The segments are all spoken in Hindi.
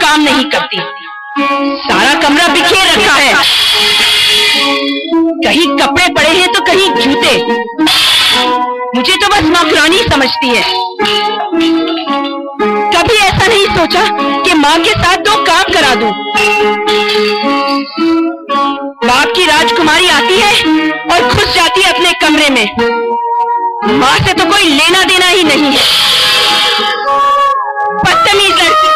काम नहीं करती। सारा कमरा बिखेर रखा है, कहीं कपड़े पड़े हैं तो कहीं जूते। मुझे तो बस नौकरानी समझती है। कभी ऐसा नहीं सोचा कि माँ के साथ 2 काम करा दूं। बाप की राजकुमारी आती है और घुस जाती है अपने कमरे में। माँ से तो कोई लेना देना ही नहीं है। बदतमीज लड़की।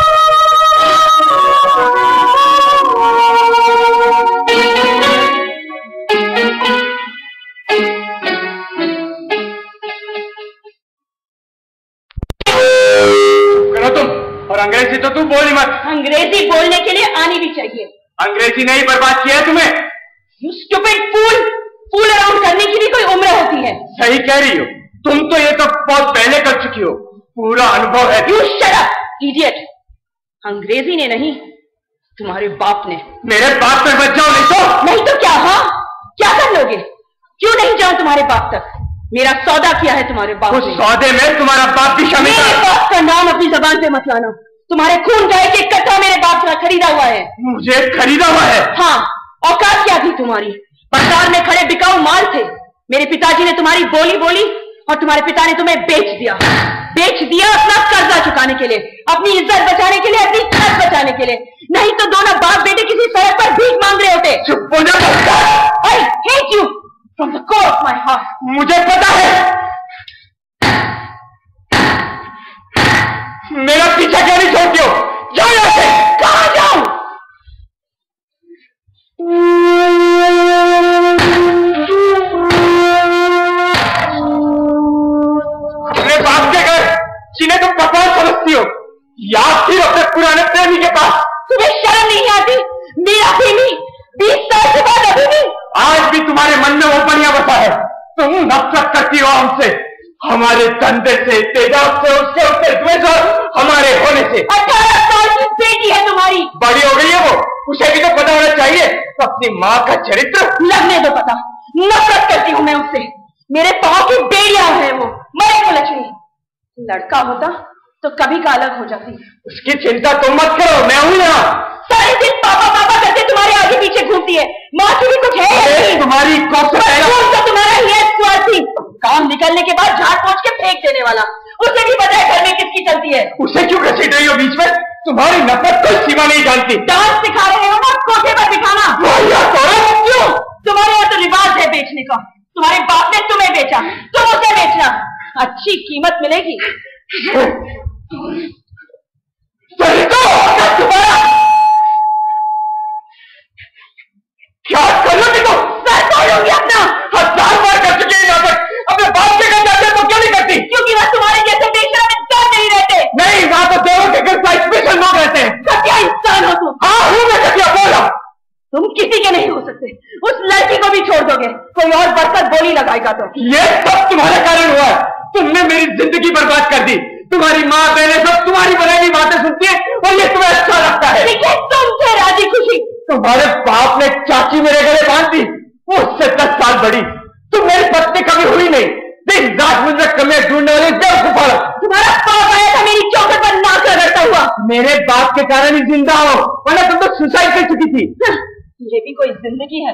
और अंग्रेजी तो तू बोल ही मत। अंग्रेजी बोलने के लिए आनी भी चाहिए। अंग्रेजी ने ही बर्बाद किया है तुम्हें। You stupid fool! Fool around करने की भी कोई उम्र होती है। सही कह रही हो तुम, तो ये तो बहुत पहले कर चुकी हो, पूरा अनुभव है। You shut up, idiot! अंग्रेजी ने नहीं, तुम्हारे बाप ने। मेरे बाप पे बच जाओ। नहीं तो क्या? हाँ, क्या कर लोगे? क्यों नहीं जाऊं तुम्हारे बाप तक? मेरा सौदा किया है तुम्हारे बाप ने। उस सौदे में तुम्हारा बाप भी शामिल है। मेरे बाप का नाम अपनी जबान से मत लाना। तुम्हारे खून का एक कट्टा मेरे बाप का खरीदा हुआ है। मुझे खरीदा हुआ है? हाँ। औकात क्या थी तुम्हारी? बाजार में खड़े बिकाऊ माल थे। मेरे पिताजी ने तुम्हारी बोली बोली और तुम्हारे पिता ने तुम्हें बेच दिया अपना कर्जा चुकाने के लिए, अपनी इज्जत बचाने के लिए, अपनी छत बचाने के लिए। नहीं तो दोनों बाप बेटे किसी सड़क पर भीख मांग रहे होते। चुप हो जा। I hate you from the core of my heart. मुझे पता है। मेरा पीछा क्यों नहीं छोड़ती हो? जाओ यहाँ से। कहाँ जाऊं? अपने बाप के घर जिन्हें तुम भगवान समझती हो, या फिर अपने पुराने प्रेमी के पास। तुम्हें शर्म नहीं आती? मेरा प्रेमी 20 साल के बाद अभी भी। आज भी तुम्हारे मन में वो बढ़िया बसा है। तुम नफरत करती हो हमसे, हमारे धंधे से, तेजाब से, उससे द्वेष और हमारे होने से। 18 साल की बेटी है तुम्हारी। बड़ी हो गई है वो, उसे भी तो पता होना चाहिए अपनी माँ का चरित्र। लगने दो पता। नफरत करती हूँ मैं उससे। मेरे पाँव की बेड़ियां है वो, मरे को लक्ष्मी। लड़का होता तो कभी का अलग हो जाती। उसकी चिंता तुम मत करो, मैं हूं यहाँ। सारे दिन पापा पापा करके तुम्हारे आगे पीछे घूमती है। माँ की भी कुछ है? तुम्हारी तो तुम्हारा ही है स्वार्थी। काम निकलने के बाद झाड़ पोंछ के फेंक देने वाला। उसे भी पता है घर में किसकी चलती है। उसे क्यों घसीट रही हो बीच में? तुम्हारी नफरत कोई सीमा नहीं जानती। डांस सिखा रहे हो ना कोठे पर बिठाना। क्यों? तुम्हारे यहाँ तो रिवाज है बेचने का। तुम्हारे बाप ने तुम्हें बेचा, तुम उसे बेचना। अच्छी कीमत मिलेगी। क्या कर लोगे तुम? सर तोड़ूंगी अपना। 1000 बार कर चुके हैं नाटक। अपने बाप के घर जाते तो क्यों नहीं करती? क्योंकि वह तुम्हारे जैसे बेशरम इंसान नहीं रहते। नहीं, वहां तो देवों के घर स्पेशल लोग रहते हैं। घटिया इंसान हो तुम। हाँ हूँ मैं घटिया, बोला। तुम किसी के नहीं हो सकते। उस लड़की को भी छोड़ दोगे, कोई और बरकत बोली लगाएगा तो। ये सब तुम्हारे कारण हुआ है। तुमने मेरी जिंदगी बर्बाद कर दी। तुम्हारी माँ बहनें सब तुम्हारी बनाई हुई बातें सुनती है और ये तुम्हें अच्छा लगता है। तुमसे राजी खुशी। तुम्हारे बाप ने चाची मेरे गले बांध दी, वो उससे 10 साल बड़ी। तुम मेरी पत्नी कभी हुई नहीं। दिन रात मुझे कमियां ढूंढने वाली बेवकूफ औरत। तुम्हारा बाप आया था मेरी चौखट पर नाक रगड़ता हुआ। मेरे बाप के कारण ही जिंदा हो, वरना तुम तो सुसाइड कर चुकी थी। ये भी कोई जिंदगी है?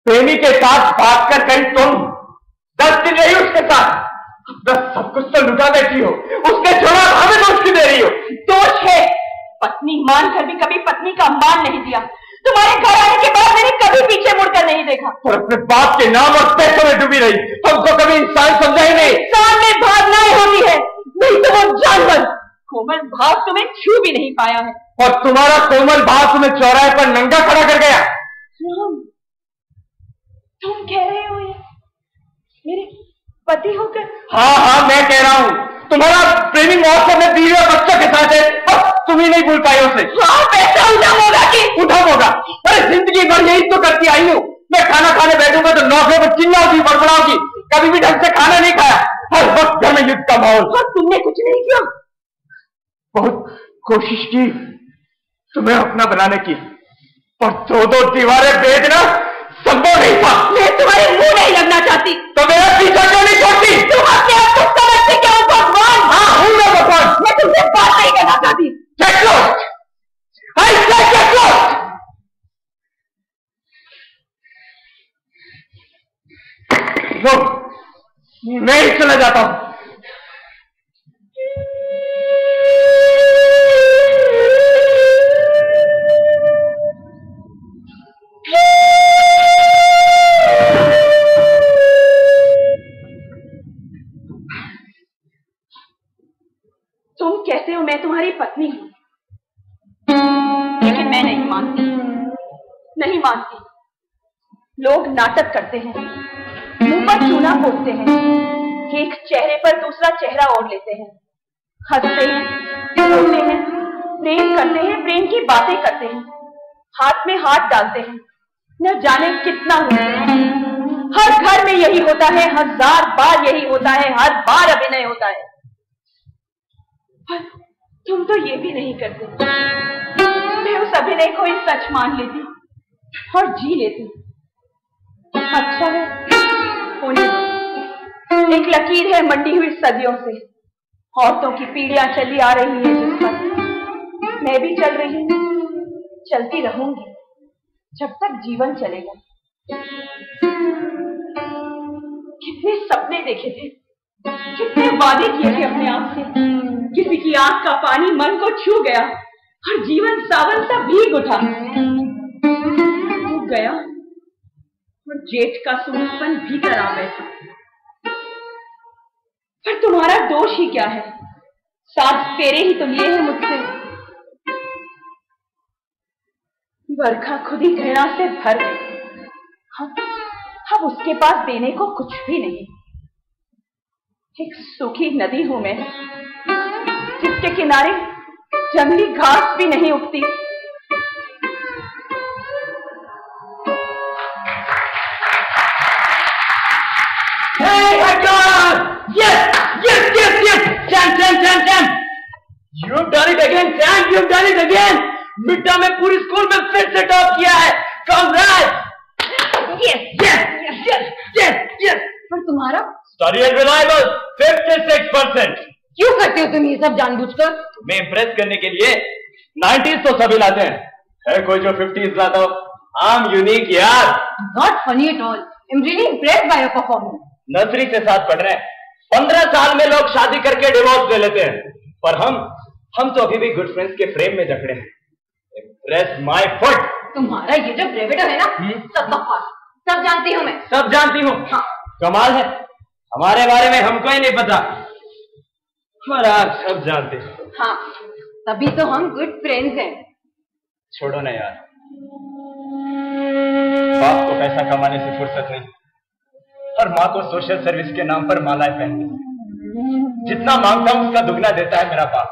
प्रेमी के साथ भाग कर गई तुम, 10 दिन रही उसके साथ, बस सब कुछ तो लुटा बैठी हो। उसने छोड़ा, हमें दोष क्यों दे रही हो? दोष है, पत्नी मानकर भी कभी पत्नी का मान नहीं दिया। तुम्हारे घर आने के बाद मैंने कभी पीछे मुड़कर नहीं देखा। और अपने बाप के नाम और पैसों में डूबी रही। हमको कभी इंसान समझा ही नहीं। इंसान में भावनाएं होती है, नहीं तो वो जानवर। कोमल भाव तुम्हें छू भी नहीं पाया है। और तुम्हारा कोमल भाव तुम्हें चौराहे पर नंगा खड़ा कर गया। तुम कह रहे हो ये मेरे पति होकर? हाँ हाँ मैं कह रहा हूँ। तुम्हारा प्रेमी मौत में बीवी और बच्चों के साथ है, बस तुम ही नहीं भूल पाई उसे। हाँ पैसा उधम होगा कि उधम होगा? अरे जिंदगी भर यही तो करती आई हूँ। मैं खाना खाने बैठूंगा तो नौकरों पर चिल्लाओगी, बड़बड़ाओगी। कभी भी ढंग से खाना नहीं खाया, हर वक्त घर में युद्ध का माहौल। और तुमने कुछ नहीं किया? बहुत कोशिश की तुम्हें अपना बनाने की, पर 2-2 दीवारें भेजना संभव नहीं था। मैं तुम्हारे मुंह नहीं लगना चाहती। तो मेरा पीछा क्यों नहीं छोड़ती? तुम अपने आप को समझते क्या भगवान? हाँ हूँ मैं भगवान। मैं तुमसे बात नहीं करना चाहती। Get lost! I मैं ही चला जाता हूं। तुम कहते हो मैं तुम्हारी पत्नी हूं, लेकिन मैं नहीं मानती, नहीं मानती। लोग नाटक करते हैं, मुंह पर चूना पोतते हैं, एक चेहरे पर दूसरा चेहरा ओढ़ लेते हैं, हंसते हैं, रोते हैं, प्रेम करते हैं, प्रेम की बातें करते हैं, हाथ में हाथ डालते हैं, न जाने कितना होता है। हर घर में यही होता है, 1000 बार यही होता है, हर बार अभिनय होता है। पर तुम तो ये भी नहीं करते। मैं उस अभिनय को ही सच मान लेती और जी लेती। अच्छा है, होने दो। एक लकीर है मंडी हुई सदियों से, औरतों की पीढ़ियां चली आ रही है जिस पर मैं भी चल रही हूं, चलती रहूंगी जब तक जीवन चलेगा। कितने सपने देखे थे, कितने वादे किए थे अपने आप से। किसी की आंख का पानी मन को छू गया और जीवन सावन सा भीग उठा, डूब गया और जेठ का सूरजपन भीतर आ बैठा। पर तुम्हारा दोष ही क्या है? 7 फेरे ही तो लिए हैं मुझसे। बरखा खुद ही घृणा से भर गई। अब उसके पास देने को कुछ भी नहीं। एक सूखी नदी हूं मैं, जिसके किनारे जंगली घास भी नहीं उगती। You've done it again, Sam! You've done it again! Midda में पूरी स्कूल में फिर से टॉप किया है। Congrats! Yes, yes, yes, yes, yes, yes. पर तुम्हारा Study and reliable 56%. क्यों करते हो तुम ये सब जानबूझकर? मैं इम्प्रेस करने के लिए 90s तो सभी लाते हैं, है कोई जो 50s लाता हो? I'm unique यार। Not funny at all. I'm really impressed by your performance. Nursery से साथ पढ़ रहे हैं, 15 साल में लोग शादी करके डिवोर्स ले लेते हैं, पर हम तो अभी भी गुड फ्रेंड्स के फ्रेम में जकड़े हैं। Impress my foot। तुम्हारा ये जो ब्रेविडो है ना, सब बकवास, सब जानती हूँ मैं। सब जानती हूँ? हाँ। कमाल है, हमारे बारे में हमको ही नहीं पता, और आप सब जानते हैं। हाँ, तभी तो हम गुड फ्रेंड्स हैं। छोड़ो ना यार, बाप को पैसा कमाने से फुर्सत नहीं, और माँ को सोशल सर्विस के नाम पर मालाएं पहनने। जितना मांगता हूं उसका दुगना देता है मेरा बाप।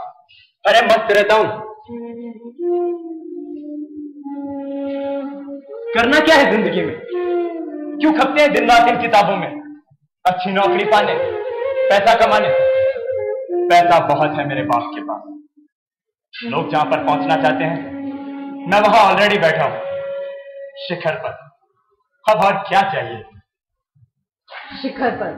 अरे मस्त रहता हूं। करना क्या है जिंदगी में? क्यों खपते हैं दिन रात इन किताबों में? अच्छी नौकरी पाने, पैसा कमाने। पैसा बहुत है मेरे बाप के पास। लोग जहां पर पहुंचना चाहते हैं, मैं वहां ऑलरेडी बैठा हूं, शिखर पर। अब और क्या चाहिए? शिखर पर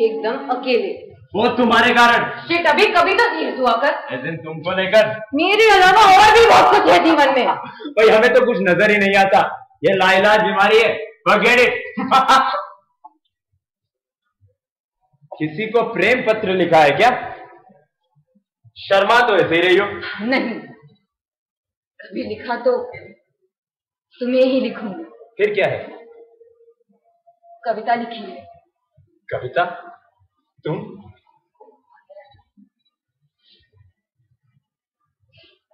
एकदम अकेले। वो तुम्हारे कारण। शिट, अभी कभी तो सीरियस हुआ कर। इस दिन तुमको लेकर मेरे अलावा और भी बहुत कुछ है जीवन में। भाई हमें तो कुछ नजर ही नहीं आता, ये लाइलाज बीमारी है। Forget it। किसी को प्रेम पत्र लिखा है क्या? शर्मा तो ऐसे ही रही हो। नहीं, कभी लिखा तो तुम्हें ही लिखूंगी। फिर क्या है? कविता लिखी है। कविता? तुम?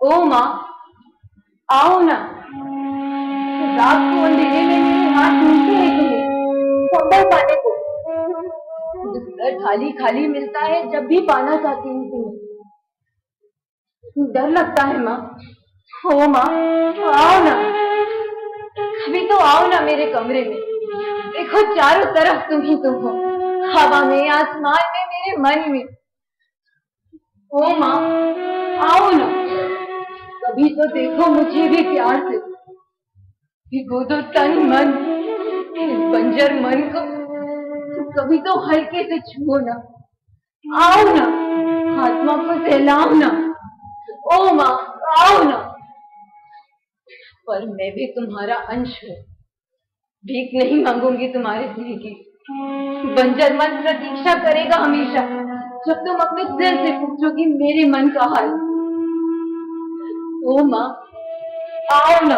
ओ माँ, आओ ना। रात को अंधेरे में मेरे हाथ ढूंढते हैं तुम्हें संभल पाने को। बिस्तर खाली खाली मिलता है जब भी पाना चाहती हूँ तुम्हें। डर लगता है माँ। ओ माँ, आओ ना, अभी तो आओ ना मेरे कमरे में। देखो चारों तरफ तुम ही तुम हो, हवा में, आसमान में, मेरे मन में। ओ माँ, आओ ना, कभी तो देखो मुझे भी प्यार से। भिगो दो तन मन, इस बंजर मन को। कभी तो हल्के से छुओ ना। आओ ना, आत्मा को सहलाओ ना। ओ माँ, आओ ना। पर मैं भी तुम्हारा अंश हूँ, भीख नहीं मांगूंगी तुम्हारे स्नेह की। बंजर मन प्रतीक्षा करेगा हमेशा जब तुम अपने दिल से पूछोगी मेरे मन का हाल। ओ माँ, आओ ना,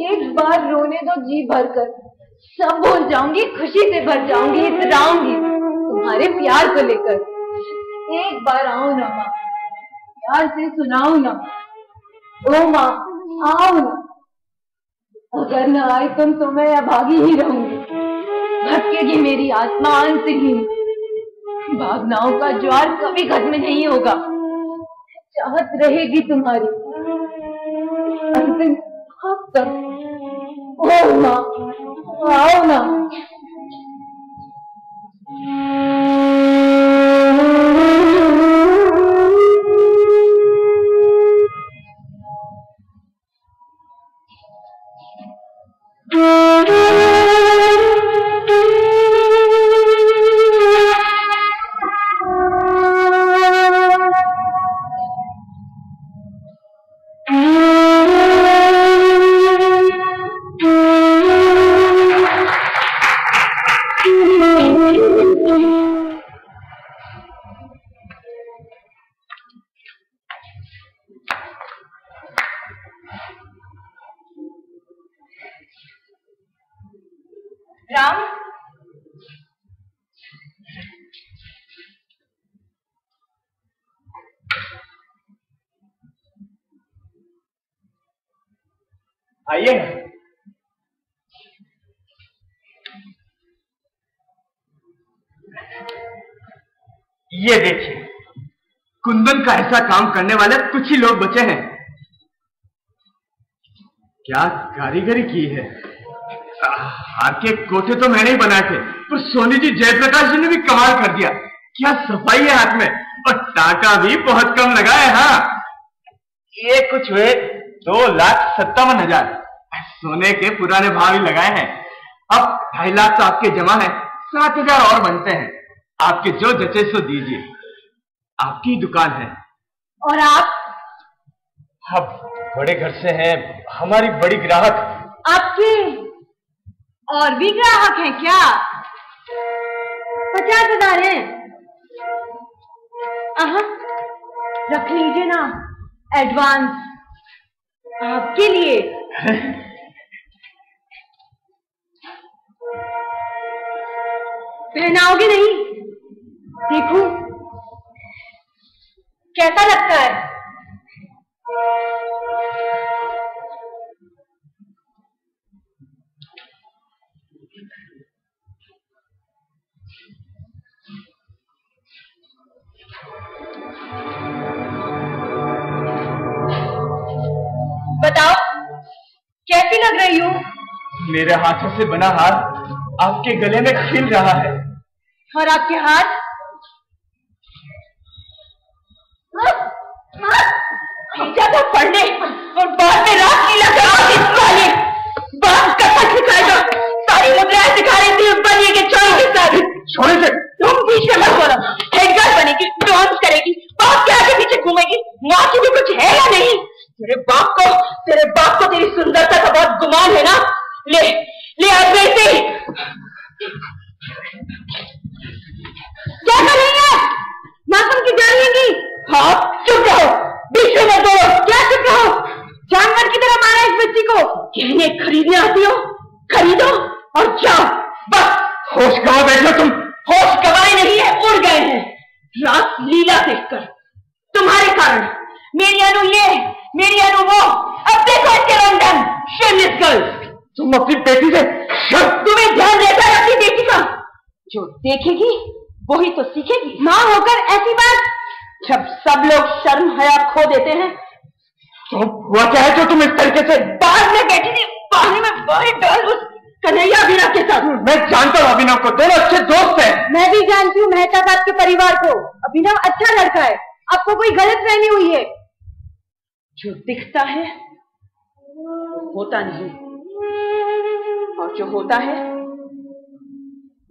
एक बार रोने दो जी भर कर, सब भूल जाऊंगी, खुशी से भर जाऊंगी, इतराऊंगी तुम्हारे प्यार को लेकर। एक बार आओ ना माँ, प्यार से सुनाओ ना। ओ माँ, आओ ना, अगर न आए तुम तो मैं अभागी ही रहूंगी, भटकेगी मेरी आत्मा अंतहीन। भावनाओं का ज्वार कभी खत्म नहीं होगा, चाहत रहेगी तुम्हारी अंतिम अब तक। ओ माँ, आओ ना। राम, आइए ना। ये देखिए, कुंदन का ऐसा काम करने वाले कुछ ही लोग बचे हैं। क्या कारीगरी की है। हार के कोठे तो मैंने ही बनाए थे, पर सोनी जी जयप्रकाश जी ने भी कमाल कर दिया। क्या सफाई है हाथ में, और टाका भी बहुत कम लगा है। हाँ, ये कुछ हुए 2,57,000 सोने के पुराने भाव ही लगाए हैं। अब 2.5 लाख तो आपके जमा है, 7,000 और बनते हैं। आपके जो जचे सो दीजिए, आपकी दुकान है। और आप? अब बड़े घर से हैं, हमारी बड़ी ग्राहक। आपके और भी ग्राहक हैं क्या? 50,000 हैं। रख लीजिए ना, एडवांस आपके लिए। पहनाओगे नहीं? देखो कैसा लगता है। बताओ कैसी लग रही हूँ? मेरे हाथों से बना हार आपके गले में खिल रहा है। और आपके हाथ? भेजा था पढ़ने और बाद में रात लीला करवाने। बाप का सच सिखाएगा, सारी मुद्राएं सिखा रही थी बनिए के छोरे के साथ। छोरे से? तुम बीच में मत बोलो। हेडगर्ल बनेगी, डांस करेगी, बाप के आगे पीछे घूमेगी, माँ की भी कुछ है या नहीं? तेरे बाप को तेरी सुंदरता का बहुत गुमान है ना? ले आज वैसे क्या कर रही है? मासूम की जान लेंगी। हाँ, चुप रहो, बीच में मत बोलो। क्या चुप रहो? जानवर की तरह मारा इस बच्ची को। गहने खरीदने आती हो, खरीदो और जाओ। बस होश गवा बैठो तुम। होश गवाए नहीं है, उड़ गए हैं रात लीला देखकर। तुम्हारे कारण मेरी अनु वो। अब देखो इसके लंदन शेमलेस गर्ल्स। तुम अपनी बेटी से तुम्हें ध्यान रहता है अपनी बेटी का? जो देखेगी वही तो सीखेगी। माँ होकर ऐसी बात, जब सब लोग शर्म हया खो देते हैं। तो हुआ क्या है जो तुम इस तरीके से? बाद में बेटी ने पानी में बड़ी डाल उस कन्हैया अभिनव के साथ। मैं जानता हूँ अभिनव को, दोनों अच्छे दोस्त हैं। मैं भी जानती हूँ मेहता साहब के परिवार को। अभिनव अच्छा लड़का है, आपको कोई गलतफहमी हुई है। जो दिखता है वो होता नहीं, और जो होता है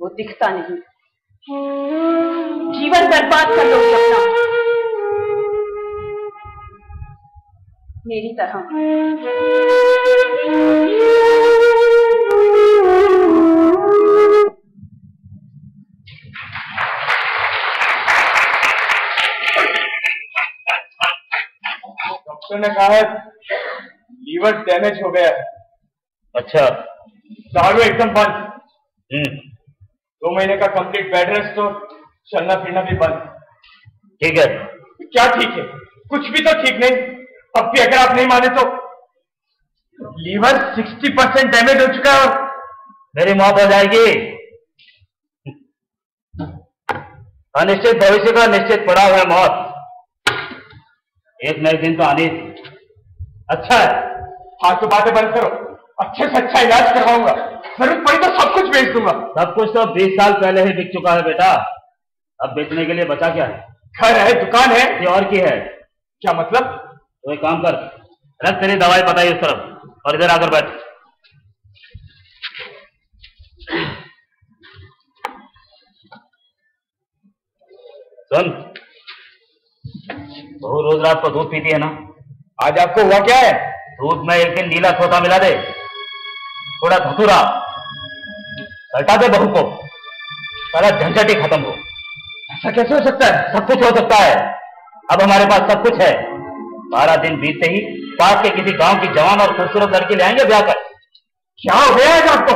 वो दिखता नहीं। जीवन बर्बाद कर लो अपना, मेरी तरह। डॉक्टर ने कहा है लीवर डैमेज हो गया है। अच्छा। दारू एकदम बंद। 2 महीने का कंप्लीट बेड रेस्ट, तो चलना फिरना भी बंद। ठीक है। क्या ठीक है? कुछ भी तो ठीक नहीं। अब भी अगर आप नहीं माने तो लीवर 60% डैमेज हो चुका है और मेरी मौत हो जाएगी। अनिश्चित भविष्य का निश्चित पड़ाव है मौत। एक न एक दिन तो आनी। अच्छा है। हाँ तो बातें बंद करो, अच्छे से अच्छा इलाज करवाऊंगा, जरूरत पड़ी तो सब कुछ बेच दूंगा। सब कुछ तो 20 साल पहले ही बिक चुका है बेटा, अब बेचने के लिए बचा क्या है? घर है, दुकान है। ये और की है। क्या मतलब? तो एक काम कर, रख तेरी दवाई बताई इस तरफ और इधर आकर बैठ। सुन, बहू रोज रात को दूध पीती है ना? आज आपको हुआ क्या है? दूध में एक दिन नीला सोता मिला दे, थोड़ा धतूरा, हटा दे बहू को, सारा झंझट ही खत्म हो। ऐसा कैसे हो सकता है? सब कुछ हो सकता है। अब हमारे पास सब कुछ है। 12 दिन बीतते ही पास के किसी गांव की जवान और खूबसूरत लड़की ले आएंगे ब्याह कर। क्या हो गया है आपको?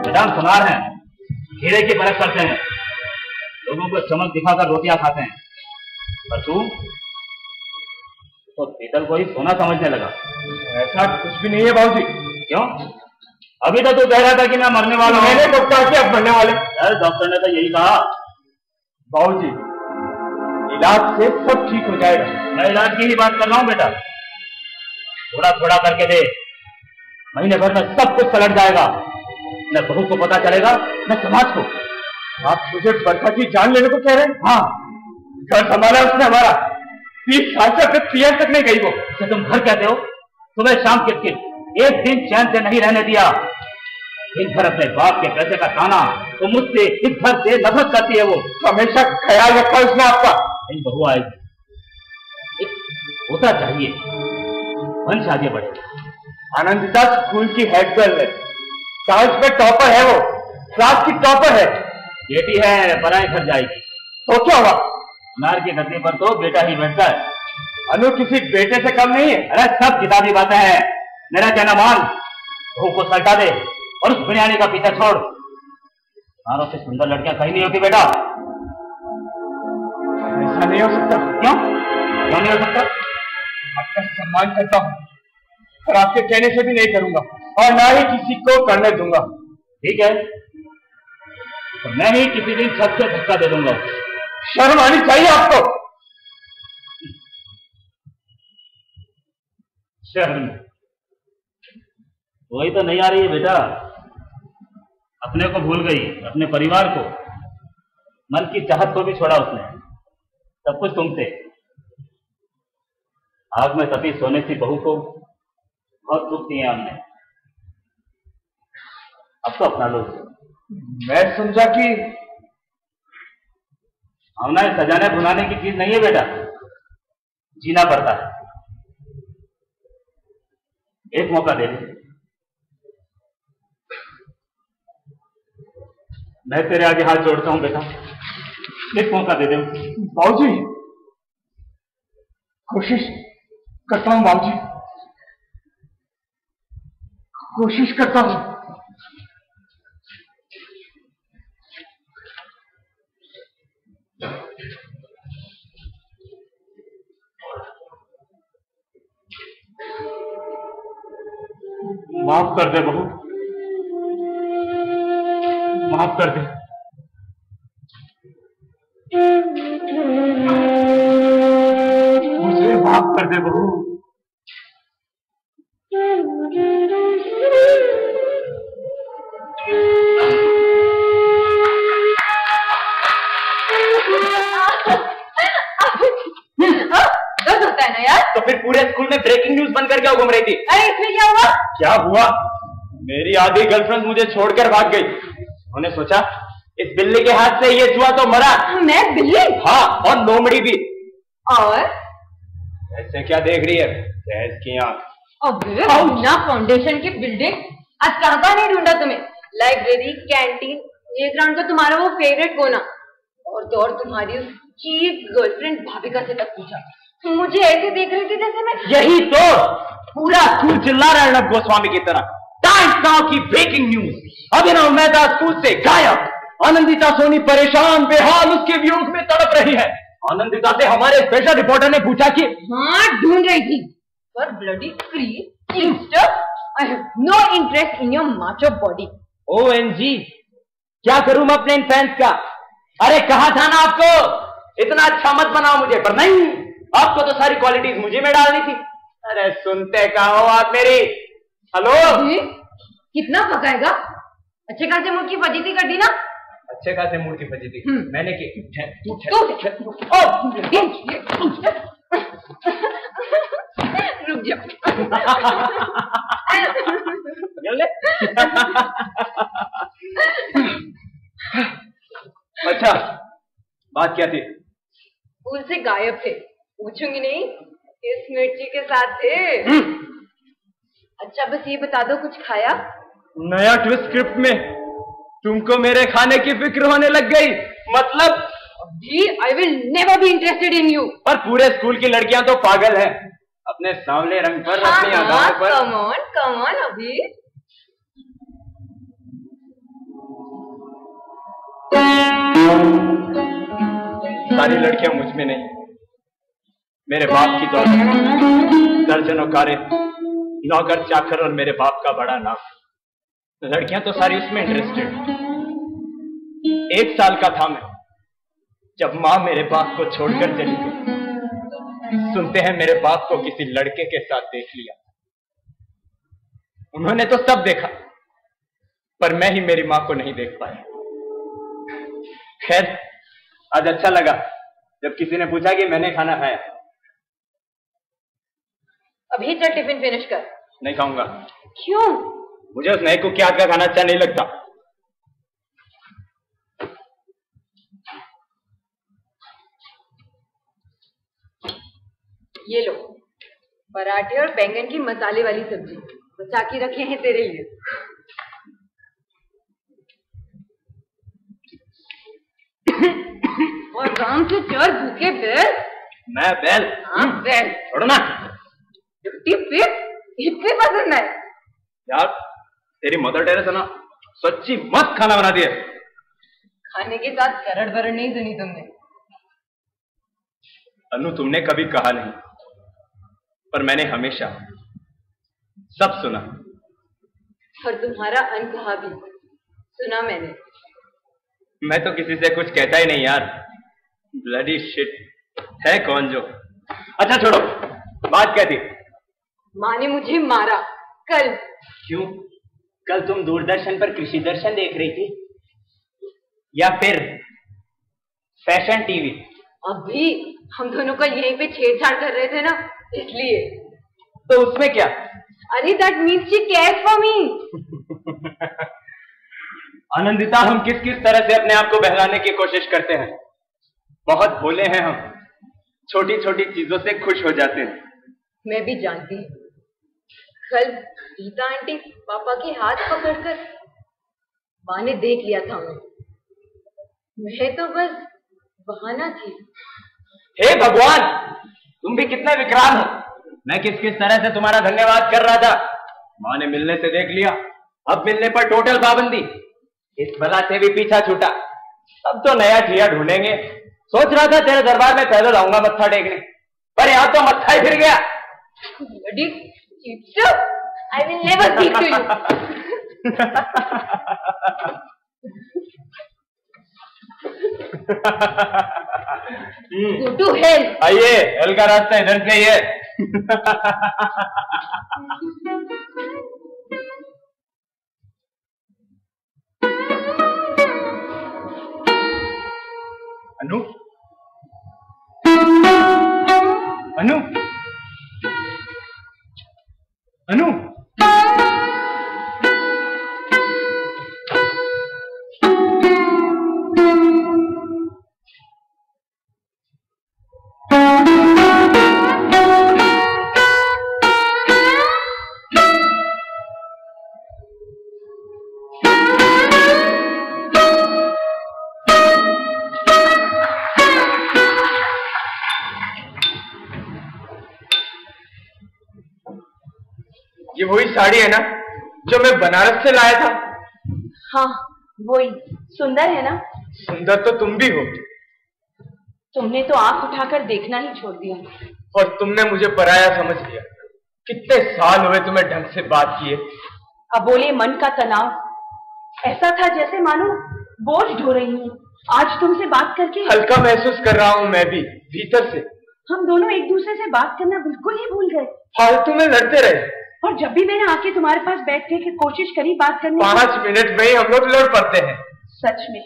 मैदान सुनार हैं, हीरे की परख करते हैं, लोगों को चमक दिखाकर रोटियां खाते हैं, और तू तो पीतल को ही सोना समझने लगा। ऐसा कुछ भी नहीं है बाबूजी। क्यों? अभी तो तू कह रहा था कि मैं मरने वाला हूं। मैंने कब कहा कि आप मरने वाले? अरे डॉक्टर ने तो यही कहा। बाबूजी, इलाज से सब ठीक हो जाएगा। मैं इलाज की ही बात कर रहा हूं बेटा, थोड़ा थोड़ा करके दे, महीने भर में सब कुछ पलट जाएगा। न बहू को पता चलेगा न समाज को। आप मुझे बरखा की जान लेने को कह रहे हैं? हाँ, घर संभाला उसने हमारा, 30 साल से अपने पियर तक नहीं गई वो। तो तुम घर कहते हो? सुबह शाम किटकिट, एक दिन चैन से नहीं रहने दिया। दिन भर अपने बाप के पैसे का खाना, तो मुझसे इस घर से नफरत करती है वो। हमेशा ख्याल रखा उसने आपका। नहीं, बहू आएगी, एक होता चाहिए, वंश आगे बढ़े। आनंदिता स्कूल की हेड गर्ल है, डांस में टॉपर है वो, क्लास की टॉपर है। बेटी है, पराए घर जाएगी तो क्या हुआ? नार के गद्दे पर तो बेटा ही बैठता है। अनु किसी बेटे से कम नहीं है। अरे सब किताबी बातें हैं, मेरा कहना मान, बहू को सल्टा दे और उस बिरयानी का पीछा छोड़। नारों से सुंदर लड़कियां कहीं नहीं होती बेटा। ऐसा नहीं हो सकता। क्यों? क्यों नहीं हो सकता? आपका सम्मान करता हूँ, पर आपके कहने से भी नहीं करूंगा और ना ही किसी को करने दूंगा। ठीक है, तो मैं ही किसी दिन छत से धक्का दे दूंगा। शर्म आनी चाहिए आपको। शर्म वही तो नहीं आ रही है बेटा। अपने को भूल गई, अपने परिवार को, मन की चाहत को भी छोड़ा उसने। सब कुछ तुमसे। आग में तपी सोने सी बहू को बहुत दुख दिए हमने, अब तो अपना लो। मैं समझा कि भावना सजाने भुनाने की चीज नहीं है बेटा, जीना पड़ता है। एक मौका दे दे, मैं तेरे आगे हाथ जोड़ता हूं बेटा, एक मौका दे दे। बाबूजी, कोशिश करता हूं बाबूजी, कोशिश करता हूं। माफ कर दे बहू, माफ कर दे। मुझे माफ कर दे बहू। होता है ना यार। तो फिर पूरे स्कूल में ब्रेकिंग न्यूज बनकर क्या घूम रही थी? अरे इसमें क्या हुआ? क्या हुआ? मेरी आधी गर्लफ्रेंड मुझे छोड़कर भाग गई। उन्होंने सोचा इस बिल्ली के हाथ से ये जुआ तो मरा। मैं बिल्ली? हाँ, और लोमड़ी भी। और ऐसे क्या देख रही है? भैंस की आंख। बिना फाउंडेशन की बिल्डिंग, आज कहाँ नहीं ढूंढा तुम्हें? लाइब्रेरी, कैंटीन, ये ग्राउंड का तुम्हारा वो फेवरेट कोना, और और तुम्हारी उस चीप गर्लफ्रेंड भाविका से तक पूछा, मुझे ऐसे देख रहे थे जैसे मैं। यही तो पूरा स्कूल चिल्ला रहा है अर्णब गोस्वामी की तरह। टाइम्स नाउ की ब्रेकिंग न्यूज, अभिनव मेहता स्कूल से गायब। आनंदिता सोनी परेशान बेहाल उसके वियोग में तड़प रही है। आनंदिता से हमारे स्पेशल रिपोर्टर ने पूछा कि हाँ ढूंढ रही थी, पर bloody creep sister, I have no interest in your macho body. OMG, क्या करूं मैं अपने इन फैंस का? अरे कहा था ना आपको इतना अच्छा मत बनाओ मुझे, पर नहीं, आपको तो सारी क्वालिटीज मुझे में डालनी थी। अरे सुनते कहा हो आप मेरी? हेलो, कितना पकाएगा? अच्छे खासे मूड की फजीती कर दी ना? अच्छे खासे मूड की फजीती मैंने की? रुक जाओ। अच्छा, बात क्या थी? स्कूल से गायब थे, पूछूंगी नहीं, किस मिर्ची के साथ थे? अच्छा बस ये बता दो, कुछ खाया? नया ट्विस्ट स्क्रिप्ट में तुमको मेरे खाने की फिक्र होने लग गई, मतलब? जी, I will never be interested in you. पर पूरे स्कूल की लड़कियां तो पागल हैं अपने सांवले रंग पर, अपनी अदाओं पर। कम ऑन अभी। सारी लड़कियां मुझ में नहीं, मेरे बाप की दौलत, दर्जनों कारे, नौकर चाकर और मेरे बाप का बड़ा नाम, लड़कियां तो सारी उसमें इंटरेस्टेड। 1 साल का था मैं जब मां मेरे बाप को छोड़कर चली गई। सुनते हैं मेरे बाप को किसी लड़के के साथ देख लिया। उन्होंने तो सब देखा, पर मैं ही मेरी मां को नहीं देख पाया। खैर, आज अच्छा लगा जब किसी ने पूछा कि मैंने खाना खाया। अभी चल टिफिन फिनिश कर। नहीं खाऊंगा। क्यों? मुझे उस नए कुक के हाथ का खाना अच्छा नहीं लगता। ये लो, पराठे और बैंगन की मसाले वाली सब्जी बचा के रखे हैं तेरे लिए। और आराम से चल, भूखे बैल। मैं बैल? हाँ बैल। छोड़ो ना। इतनी पसंद है यार, तेरी मदर टेरेसा ना सच्ची मस्त खाना बना दिया। खाने के साथ करड़ बरड़ नहीं सुनी तुमने? अनु, तुमने कभी कहा नहीं, पर मैंने हमेशा सब सुना। और तुम्हारा अनकहा भी सुना मैंने। मैं तो किसी से कुछ कहता ही नहीं यार। ब्लडी शिट, है कौन जो? अच्छा छोड़ो, बात क्या थी? माँ ने मुझे मारा कल। क्यों? कल तुम दूरदर्शन पर कृषि दर्शन देख रही थी, या फिर फैशन टीवी? अभी हम दोनों का यहीं पे छेड़छाड़ कर रहे थे ना, इसलिए। तो उसमें क्या? अरे that means she cares for me. Anandita, हम किस किस तरह से अपने आप को बहलाने की कोशिश करते हैं। बहुत भोले हैं हम, छोटी छोटी चीजों से खुश हो जाते हैं। मैं भी जानती हूँ। कल गीता आंटी पापा के हाथ पकड़कर माँ ने देख लिया था उन्हें। मैं तो बस बहाना थी। हे भगवान, तुम भी कितने विकराल हो। मैं किस किस तरह से तुम्हारा धन्यवाद कर रहा था। माँ ने मिलने से देख लिया, अब मिलने पर टोटल पाबंदी। इस बला से भी पीछा छूटा, अब तो नया ठिया ढूंढेंगे। सोच रहा था तेरे दरबार में पैदल आऊंगा मत्था टेकने, पर यहाँ तो मत्था ही फिर गया। I will never speak to you. Go to hell. आइए, हेल का रास्ता इधर से ही है। अनु, अनु, अनु, ये वही साड़ी है ना जो मैं बनारस से लाया था? हाँ वही। सुंदर है ना? सुंदर तो तुम भी हो। तुमने तो आंख उठाकर देखना ही छोड़ दिया। और तुमने मुझे पराया समझ लिया। कितने साल हुए तुम्हें ढंग से बात किए। अब बोले मन का तनाव ऐसा था जैसे मानो बोझ ढो रही हूँ। आज तुमसे बात करके हल्का महसूस कर रहा हूँ मैं भी भीतर से। हम दोनों एक दूसरे से बात करना बिल्कुल ही भूल गए। फालतू में लड़ते रहे। और जब भी मैंने आके तुम्हारे पास बैठने की कोशिश करी बात करने 5 मिनट में ही हम लोग लड़ पड़ते हैं। सच में।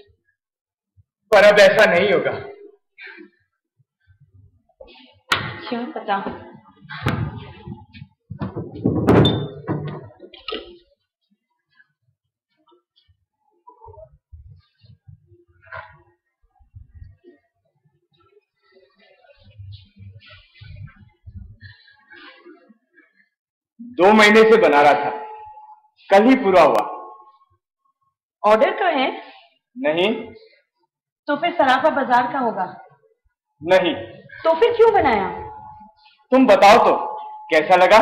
पर अब ऐसा नहीं होगा। क्यों पता। दो महीने से बना रहा था, कल ही पूरा हुआ। ऑर्डर का है? नहीं। तो फिर सराफा बाजार का होगा? नहीं। तो फिर क्यों बनाया? तुम बताओ तो कैसा लगा?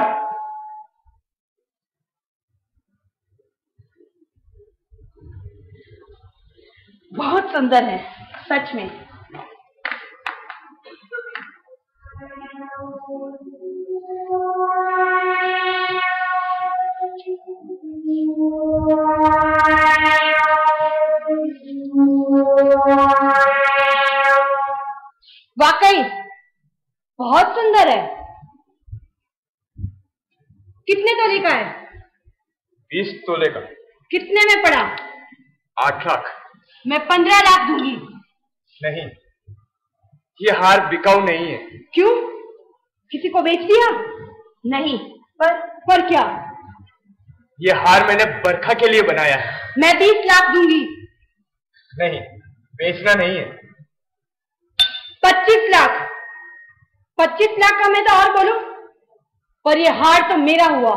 बहुत सुंदर है सच में। वाकई बहुत सुंदर है। कितने तोले का है? 20 तोले का। कितने में पड़ा? 8 लाख। मैं 15 लाख दूंगी। नहीं, ये हार बिकाऊ नहीं है। क्यों? किसी को बेच दिया? नहीं। पर क्या? ये हार मैंने बरखा के लिए बनाया है। मैं 20 लाख दूंगी। नहीं, बेचना नहीं है। 25 लाख। 25 लाख का मैं तो और बोलूं, पर ये हार तो मेरा हुआ।